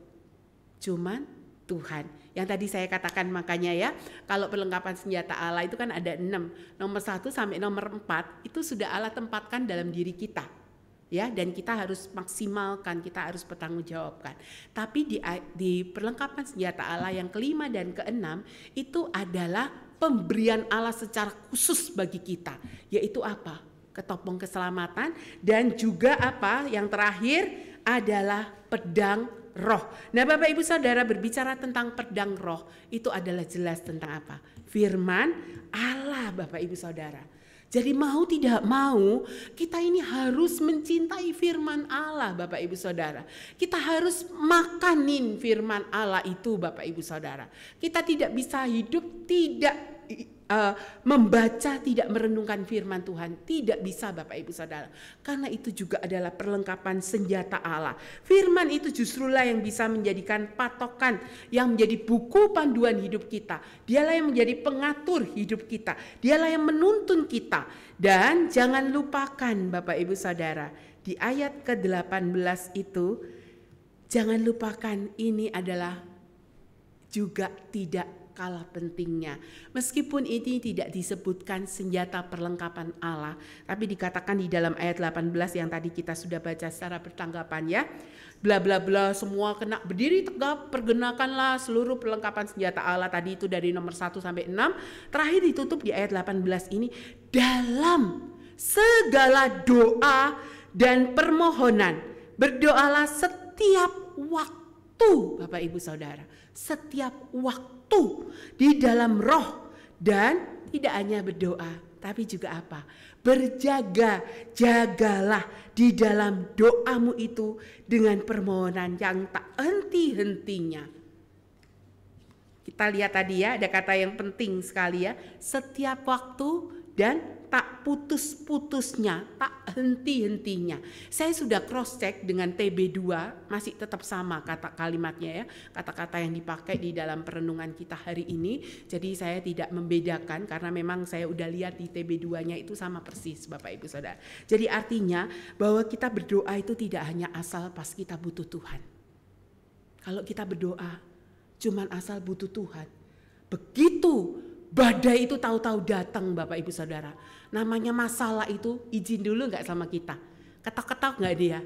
Cuman Tuhan. Yang tadi saya katakan makanya ya, kalau perlengkapan senjata Allah itu kan ada 6. Nomor 1 sampai nomor 4 itu sudah Allah tempatkan dalam diri kita. Ya, dan kita harus maksimalkan, kita harus bertanggungjawabkan. Tapi di perlengkapan senjata Allah yang kelima dan keenam itu adalah pemberian Allah secara khusus bagi kita. Yaitu apa? Ketopong keselamatan, dan juga apa? Yang terakhir adalah pedang roh. Nah, Bapak Ibu Saudara, berbicara tentang pedang roh itu adalah jelas tentang apa? Firman Allah, Bapak Ibu Saudara. Jadi mau tidak mau kita ini harus mencintai firman Allah, Bapak Ibu Saudara. Kita harus makanin firman Allah itu, Bapak Ibu Saudara. Kita tidak bisa hidup tidak membaca, tidak merenungkan firman Tuhan. Tidak bisa, Bapak Ibu Saudara. Karena itu juga adalah perlengkapan senjata Allah. Firman itu justrulah yang bisa menjadikan patokan, yang menjadi buku panduan hidup kita. Dialah yang menjadi pengatur hidup kita. Dialah yang menuntun kita. Dan jangan lupakan, Bapak Ibu Saudara, di ayat ke-18 itu, jangan lupakan ini adalah juga tidak kalah pentingnya. Meskipun ini tidak disebutkan senjata perlengkapan Allah, tapi dikatakan di dalam ayat 18 yang tadi kita sudah baca secara bertanggapan ya. Bla bla bla, semua kena berdiri tegap, pergunakanlah seluruh perlengkapan senjata Allah. Tadi itu dari nomor 1 sampai 6. Terakhir ditutup di ayat 18 ini, dalam segala doa dan permohonan berdoalah setiap waktu, Bapak Ibu Saudara. Setiap waktu di dalam roh, dan tidak hanya berdoa tapi juga apa? Jagalah di dalam doamu itu dengan permohonan yang tak henti-hentinya. Kita lihat tadi ya, ada kata yang penting sekali ya, setiap waktu dan tak putus-putusnya, tak henti-hentinya. Saya sudah cross check dengan TB2, masih tetap sama kata kalimatnya ya, kata-kata yang dipakai di dalam perenungan kita hari ini. Jadi saya tidak membedakan karena memang saya udah lihat di TB2-nya itu sama persis, Bapak Ibu Saudara. Jadi artinya bahwa kita berdoa itu tidak hanya asal pas kita butuh Tuhan. Kalau kita berdoa cuman asal butuh Tuhan, begitu badai itu tahu-tahu datang, Bapak Ibu Saudara, namanya masalah itu izin dulu nggak sama kita, ketok-ketok nggak dia,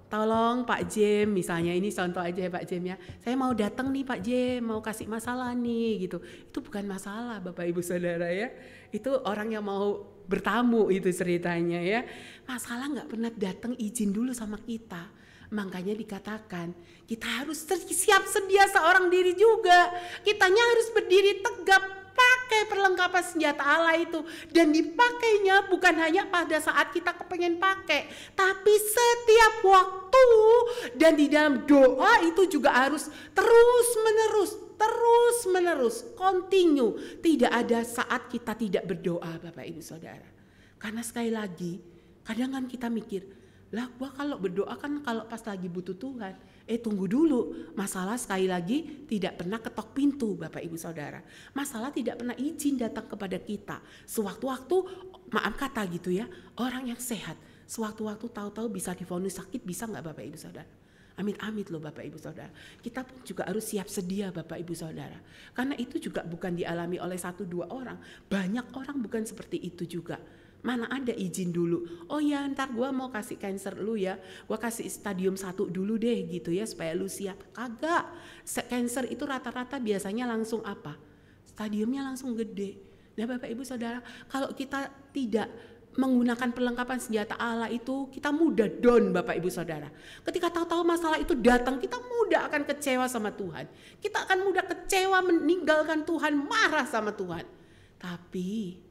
tolong Pak Jem, misalnya ini contoh aja ya Pak Jem ya, saya mau datang nih Pak Jem, mau kasih masalah nih gitu. Itu bukan masalah, Bapak Ibu Saudara ya, itu orang yang mau bertamu itu ceritanya ya. Masalah nggak pernah datang izin dulu sama kita. Makanya dikatakan kita harus siap sedia seorang diri juga. Kitanya harus berdiri tegap, pakai perlengkapan senjata Allah itu, dan dipakainya bukan hanya pada saat kita kepengen pakai, tapi setiap waktu, dan di dalam doa itu juga harus terus menerus, continue. Tidak ada saat kita tidak berdoa, Bapak Ibu Saudara. Karena sekali lagi, kadang kan kita mikir, lah gua kalau berdoa kan kalau pas lagi butuh Tuhan. Tunggu dulu, masalah sekali lagi tidak pernah ketok pintu, Bapak Ibu Saudara. Masalah tidak pernah izin datang kepada kita. Sewaktu-waktu, maaf kata gitu ya, orang yang sehat, sewaktu-waktu tahu-tahu bisa divonis sakit, bisa nggak Bapak Ibu Saudara? Amit-amit loh Bapak Ibu Saudara. Kita pun juga harus siap sedia Bapak Ibu Saudara. Karena itu juga bukan dialami oleh 1-2 orang. Banyak orang bukan seperti itu juga. Mana ada izin dulu, oh ya ntar gue mau kasih cancer lu ya, gue kasih stadium 1 dulu deh gitu ya supaya lu siap. Kagak, cancer itu rata-rata biasanya langsung apa? Stadiumnya langsung gede. Nah Bapak Ibu Saudara, kalau kita tidak menggunakan perlengkapan senjata Allah itu, kita mudah down Bapak Ibu Saudara. Ketika tahu-tahu masalah itu datang, kita mudah akan kecewa sama Tuhan. Kita akan mudah kecewa, meninggalkan Tuhan, marah sama Tuhan. Tapi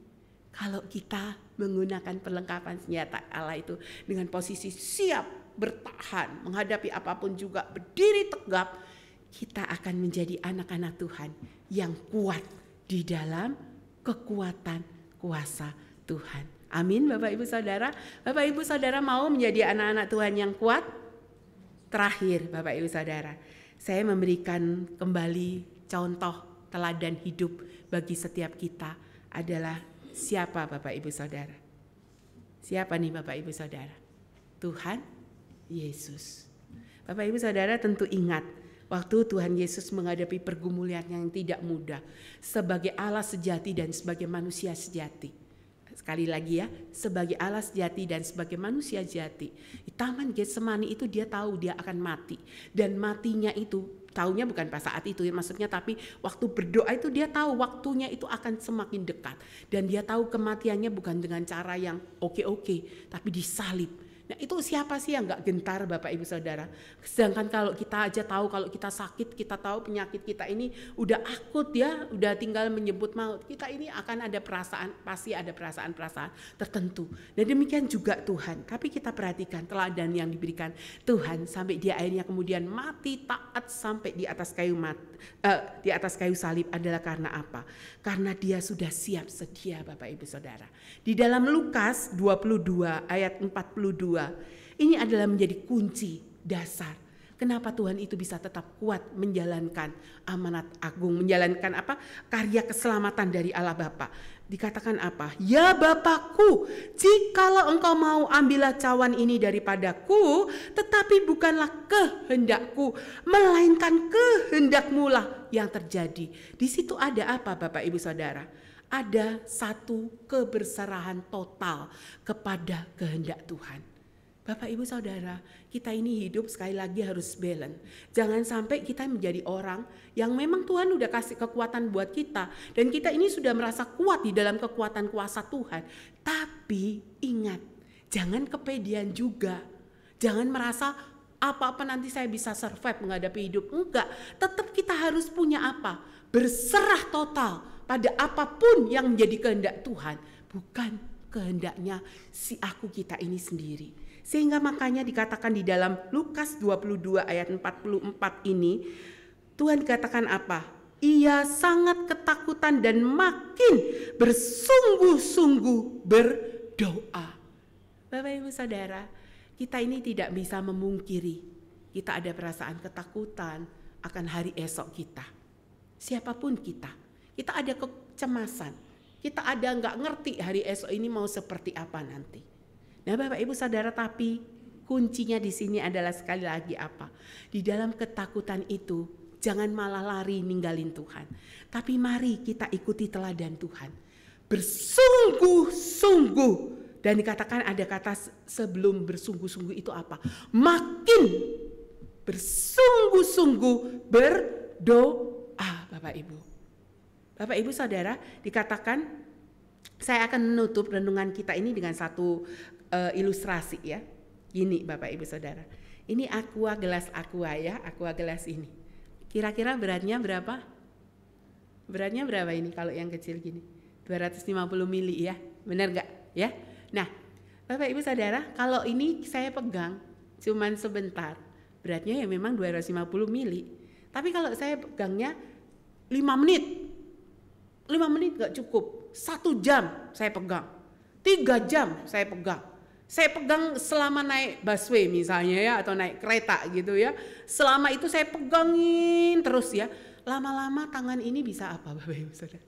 kalau kita menggunakan perlengkapan senjata Allah itu dengan posisi siap bertahan, menghadapi apapun juga, berdiri tegap, kita akan menjadi anak-anak Tuhan yang kuat di dalam kekuatan kuasa Tuhan. Amin Bapak Ibu Saudara. Bapak Ibu Saudara mau menjadi anak-anak Tuhan yang kuat? Terakhir Bapak Ibu Saudara, saya memberikan kembali contoh teladan hidup bagi setiap kita adalah siapa Bapak Ibu Saudara? Siapa nih Bapak Ibu Saudara? Tuhan Yesus. Bapak Ibu Saudara tentu ingat Waktu Tuhan Yesus menghadapi pergumulan yang tidak mudah sebagai Allah sejati dan sebagai manusia sejati. Sekali lagi ya, sebagai Allah sejati dan sebagai manusia sejati. Di Taman Getsemani itu dia tahu dia akan mati. Dan matinya itu, tahunya bukan pas saat itu ya maksudnya, tapi waktu berdoa itu dia tahu waktunya itu akan semakin dekat. Dan dia tahu kematiannya bukan dengan cara yang oke-oke, tapi disalib. Nah itu siapa sih yang gak gentar Bapak Ibu Saudara? Sedangkan kalau kita aja tahu kalau kita sakit, kita tahu penyakit kita ini udah akut ya, udah tinggal menyebut maut. Kita ini akan ada perasaan, pasti ada perasaan-perasaan tertentu. Dan demikian juga Tuhan. Tapi kita perhatikan teladan yang diberikan Tuhan sampai dia akhirnya kemudian mati taat sampai di atas kayu salib adalah karena apa? Karena dia sudah siap sedia Bapak Ibu Saudara. Di dalam Lukas 22 ayat 42 ini adalah menjadi kunci dasar. Kenapa Tuhan itu bisa tetap kuat menjalankan amanat agung, menjalankan apa? Karya keselamatan dari Allah Bapa. Dikatakan apa? Ya Bapakku, jikalau engkau mau ambillah cawan ini daripadaku, tetapi bukanlah kehendakku, melainkan kehendakmu lah yang terjadi. Di situ ada apa Bapak Ibu Saudara? Ada satu keberserahan total kepada kehendak Tuhan. Bapak Ibu Saudara, kita ini hidup sekali lagi harus balance. Jangan sampai kita menjadi orang yang memang Tuhan udah kasih kekuatan buat kita. Dan kita ini sudah merasa kuat di dalam kekuatan kuasa Tuhan. Tapi ingat, jangan kepedean juga. Jangan merasa apa-apa nanti saya bisa survive menghadapi hidup. Enggak, tetap kita harus punya apa? Berserah total pada apapun yang menjadi kehendak Tuhan. Bukan kehendaknya si aku kita ini sendiri. Sehingga makanya dikatakan di dalam Lukas 22 ayat 44 ini, Tuhan katakan apa? Ia sangat ketakutan dan makin bersungguh-sungguh berdoa. Bapak Ibu Saudara, kita ini tidak bisa memungkiri. Kita ada perasaan ketakutan akan hari esok kita. Siapapun kita ada kecemasan. Kita ada nggak ngerti hari esok ini mau seperti apa nanti. Nah Bapak Ibu Saudara, tapi kuncinya di sini adalah sekali lagi apa? Di dalam ketakutan itu jangan malah lari ninggalin Tuhan. Tapi mari kita ikuti teladan Tuhan. Bersungguh-sungguh. Dan dikatakan ada kata sebelum bersungguh-sungguh itu apa? Makin bersungguh-sungguh berdoa Bapak Ibu. Bapak Ibu Saudara, dikatakan saya akan menutup renungan kita ini dengan satu ilustrasi ya. Gini Bapak Ibu Saudara. Ini gelas aqua ya, aqua gelas ini. Kira-kira beratnya berapa? Beratnya berapa ini kalau yang kecil gini? 250 mili ya. Benar enggak? Ya. Nah, Bapak Ibu Saudara, kalau ini saya pegang cuman sebentar, beratnya ya memang 250 mili. Tapi kalau saya pegangnya 5 menit. 5 menit enggak cukup. 1 jam saya pegang. 3 jam saya pegang. Saya pegang selama naik busway misalnya ya, atau naik kereta gitu ya. Selama itu saya pegangin terus ya. Lama-lama tangan ini bisa apa Bapak Ibu Saudara?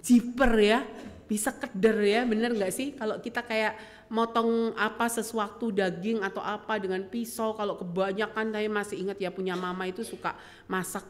Jiper ya, bisa keder ya, bener gak sih? Kalau kita kayak motong apa sesuatu daging atau apa dengan pisau, kalau kebanyakan, saya masih ingat ya punya mama itu suka masak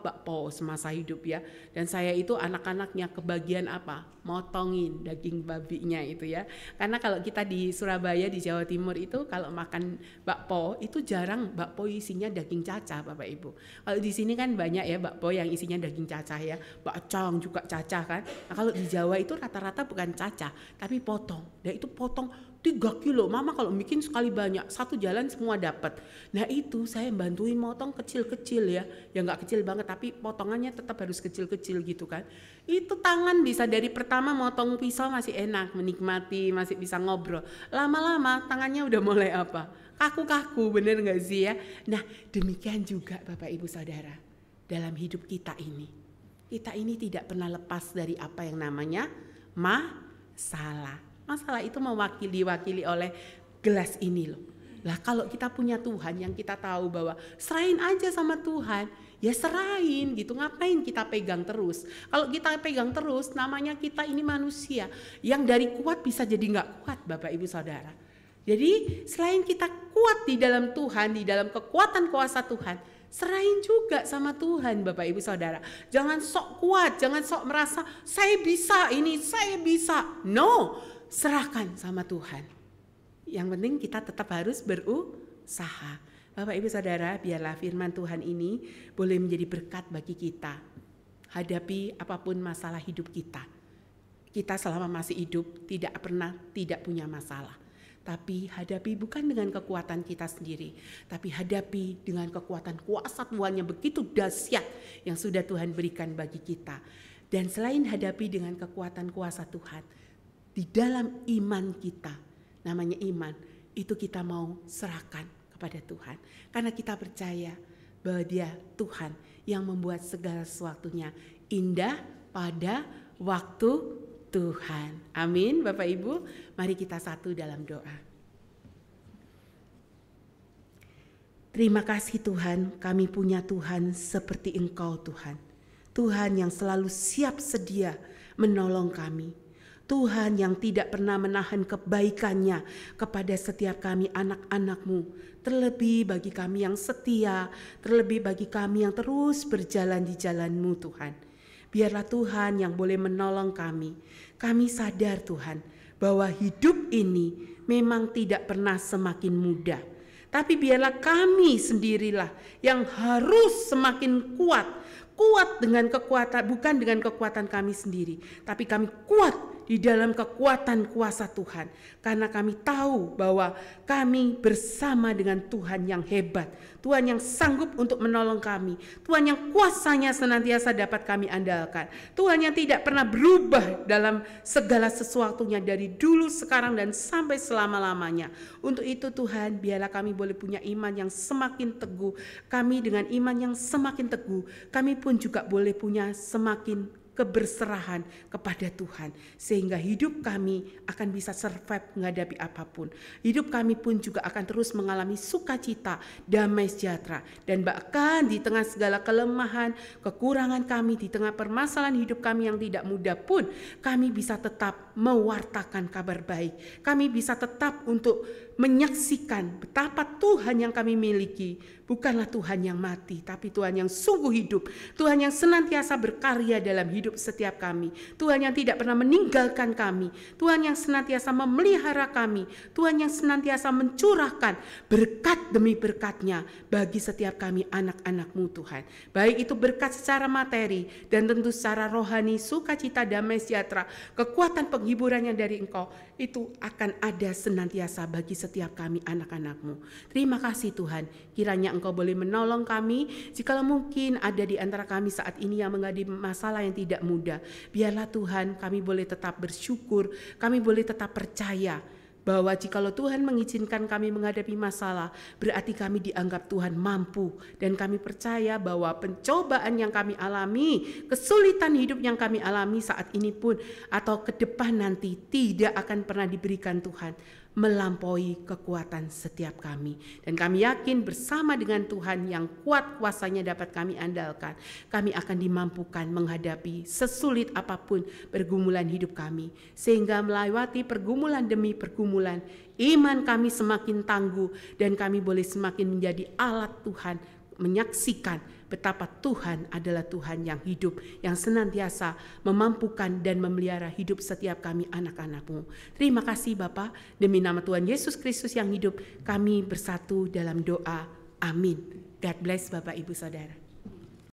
bakpo semasa hidup ya. Dan saya itu anak-anaknya kebagian apa? Motongin daging babinya itu ya. Karena kalau kita di Surabaya di Jawa Timur itu kalau makan bakpo itu jarang bakpo isinya daging cacah Bapak Ibu. Kalau di sini kan banyak ya bakpo yang isinya daging cacah ya. Bakcang juga cacah kan. Nah kalau di Jawa itu rata-rata bukan cacah tapi potong. Dan itu potong 3 kilo. Mama kalau bikin sekali banyak, satu jalan semua dapat. Nah itu saya bantuin motong kecil-kecil ya. Ya nggak kecil banget tapi potongannya tetap harus kecil-kecil gitu kan. Itu tangan bisa dari pertama motong pisau masih enak, menikmati, masih bisa ngobrol. Lama-lama tangannya udah mulai apa? Kaku-kaku, bener nggak sih ya? Nah demikian juga Bapak Ibu Saudara. Dalam hidup kita ini tidak pernah lepas dari apa yang namanya masalah. Masalah itu mewakili oleh gelas ini loh. Lah kalau kita punya Tuhan yang kita tahu bahwa serahin aja sama Tuhan, ya serahin gitu. Ngapain kita pegang terus? Kalau kita pegang terus, namanya kita ini manusia yang dari kuat bisa jadi nggak kuat Bapak Ibu Saudara. Jadi selain kita kuat di dalam Tuhan, di dalam kekuatan kuasa Tuhan, Serahin juga sama Tuhan Bapak Ibu Saudara. Jangan sok kuat, jangan sok merasa saya bisa ini, saya bisa. No, serahkan sama Tuhan. Yang penting kita tetap harus berusaha. Bapak Ibu Saudara, biarlah firman Tuhan ini boleh menjadi berkat bagi kita. Hadapi apapun masalah hidup kita. Kita selama masih hidup tidak pernah tidak punya masalah. Tapi hadapi bukan dengan kekuatan kita sendiri, tapi hadapi dengan kekuatan kuasa Tuhan yang begitu dahsyat yang sudah Tuhan berikan bagi kita. Dan selain hadapi dengan kekuatan kuasa Tuhan, di dalam iman kita, namanya iman, itu kita mau serahkan kepada Tuhan. Karena kita percaya bahwa Dia Tuhan yang membuat segala sesuatunya indah pada waktu Tuhan. Amin Bapak Ibu, mari kita satu dalam doa. Terima kasih Tuhan, kami punya Tuhan seperti Engkau Tuhan. Tuhan yang selalu siap sedia menolong kami. Tuhan yang tidak pernah menahan kebaikannya kepada setiap kami anak-anak-Mu. Terlebih bagi kami yang setia, terlebih bagi kami yang terus berjalan di jalan-Mu Tuhan. Biarlah Tuhan yang boleh menolong kami. Kami sadar Tuhan bahwa hidup ini memang tidak pernah semakin mudah. Tapi biarlah kami sendirilah yang harus semakin kuat. Kuat dengan kekuatan, bukan dengan kekuatan kami sendiri. Tapi kami kuat di dalam kekuatan kuasa Tuhan. Karena kami tahu bahwa kami bersama dengan Tuhan yang hebat. Tuhan yang sanggup untuk menolong kami. Tuhan yang kuasanya senantiasa dapat kami andalkan. Tuhan yang tidak pernah berubah dalam segala sesuatunya dari dulu, sekarang, dan sampai selama-lamanya. Untuk itu Tuhan, biarlah kami boleh punya iman yang semakin teguh. Kami dengan iman yang semakin teguh, kami pun juga boleh punya semakin keberserahan kepada Tuhan, sehingga hidup kami akan bisa survive menghadapi apapun. Hidup kami pun juga akan terus mengalami sukacita, damai sejahtera, dan bahkan di tengah segala kelemahan, kekurangan kami, di tengah permasalahan hidup kami yang tidak mudah pun, kami bisa tetap mewartakan kabar baik. Kami bisa tetap untuk menyaksikan betapa Tuhan yang kami miliki bukanlah Tuhan yang mati, tapi Tuhan yang sungguh hidup. Tuhan yang senantiasa berkarya dalam hidup setiap kami. Tuhan yang tidak pernah meninggalkan kami. Tuhan yang senantiasa memelihara kami. Tuhan yang senantiasa mencurahkan berkat demi berkatnya bagi setiap kami anak-anak-Mu Tuhan. Baik itu berkat secara materi dan tentu secara rohani, sukacita, damai sejahtera, kekuatan penghiburan yang dari Engkau, itu akan ada senantiasa bagi setiap kami anak-anak-Mu. Terima kasih Tuhan, kiranya Engkau boleh menolong kami jikalau mungkin ada di antara kami saat ini yang menghadapi masalah yang tidak mudah. Biarlah Tuhan kami boleh tetap bersyukur, kami boleh tetap percaya bahwa jikalau Tuhan mengizinkan kami menghadapi masalah, berarti kami dianggap Tuhan mampu. Dan kami percaya bahwa pencobaan yang kami alami, kesulitan hidup yang kami alami saat ini pun atau ke depan nanti tidak akan pernah diberikan Tuhan melampaui kekuatan setiap kami. Dan kami yakin bersama dengan Tuhan yang kuat kuasanya dapat kami andalkan, kami akan dimampukan menghadapi sesulit apapun pergumulan hidup kami. Sehingga melewati pergumulan demi pergumulan, iman kami semakin tangguh dan kami boleh semakin menjadi alat Tuhan menyaksikan betapa Tuhan adalah Tuhan yang hidup, yang senantiasa memampukan dan memelihara hidup setiap kami anak-anak-Mu. Terima kasih Bapa, demi nama Tuhan Yesus Kristus yang hidup, kami bersatu dalam doa. Amin. God bless Bapak Ibu Saudara.